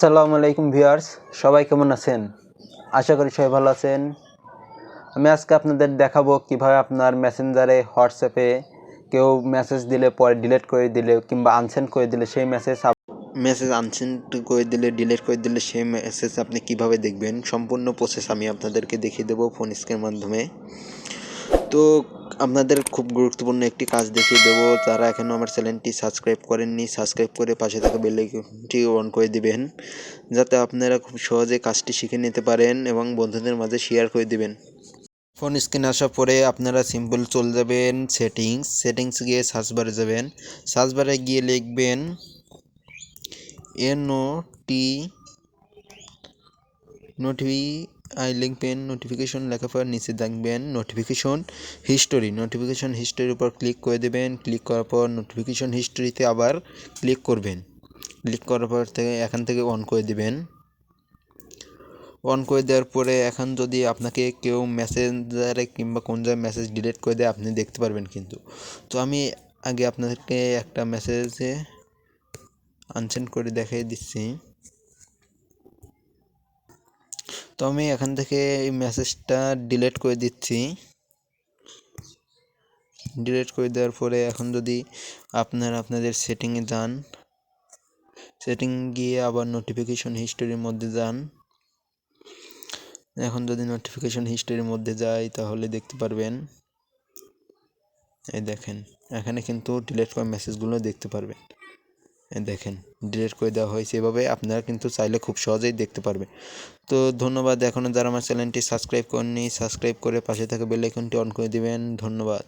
আসসালামু আলাইকুম ভিউয়ার্স, সবাই কেমন আছেন? আশা করি সবাই ভালো আছেন। আমি আজকে আপনাদের দেখাবো কিভাবে আপনার মেসেঞ্জারে হোয়াটসঅ্যাপে কেউ মেসেজ দিলে পরে ডিলিট করে দিলে কিংবা আনসেন্ড করে দিলে সেই মেসেজ আনসেন্ড করে দিলে ডিলিট করে দিলে সেই মেসেজ আপনি কিভাবে দেখবেন সম্পূর্ণ প্রসেস আমি আপনাদেরকে দেখিয়ে দেবো ফোন স্ক্রিনের মাধ্যমে। তো আপনাদের খুব গুরুত্বপূর্ণ একটি কাজ দেখিয়ে দেবো। যারা এখনও আমার চ্যানেলটি সাবস্ক্রাইব করেননি, সাবস্ক্রাইব করে পাশে থাকা বেল আইকনটি অন করে দিবেন, যাতে আপনারা খুব সহজে কাজটি শিখে নিতে পারেন এবং বন্ধুদের মাঝে শেয়ার করে দিবেন। ফোন স্ক্রিনে আসার পরে আপনারা সিম্পল চলে যাবেন সেটিংস গিয়ে সার্চ বারে যাবেন। সার্চ বারে গিয়ে লিখবেন নোটিফিকেশন লেখার পর নিচে দেখবেন নোটিফিকেশন হিস্টোরির উপর ক্লিক করে দেবেন। ক্লিক করার পর নোটিফিকেশন হিস্টোরিতে আবার ক্লিক করবেন। ক্লিক করার পর এখান থেকে অন করে দিবেন। অন করে দেওয়ার পরে এখন যদি আপনাকে কেউ মেসেঞ্জারে কিংবা কোন জায়গায় মেসেজ ডিলিট করে দেয় আপনি দেখতে পারবেন কিন্তু। তো আমি আগে আপনাদেরকে একটা মেসেজে আনসেন্ড করে দেখিয়ে দিচ্ছি। তো আমি এখান থেকে এই মেসেজটা ডিলিট করে দিচ্ছি। ডিলিট করে দেওয়ার পরে এখন যদি আপনাদের সেটিংয়ে যান, সেটিং গিয়ে আবার নোটিফিকেশন হিস্টোরির মধ্যে যান। এখন যদি নোটিফিকেশন হিস্টোরির মধ্যে যাই তাহলে দেখতে পারবেন, এই দেখেন এখানে কিন্তু ডিলিট করা মেসেজগুলো দেখতে পারবেন। এই দেখেন ডিলিট করে দেওয়া হয়েছে। এভাবে আপনারা কিন্তু চাইলে খুব সহজেই দেখতে পারবেন। তো ধন্যবাদ। এখনও যারা আমার চ্যানেলটি সাবস্ক্রাইব করেননি, সাবস্ক্রাইব করে পাশে থাকা বেল আইকনটি অন করে দিবেন। ধন্যবাদ।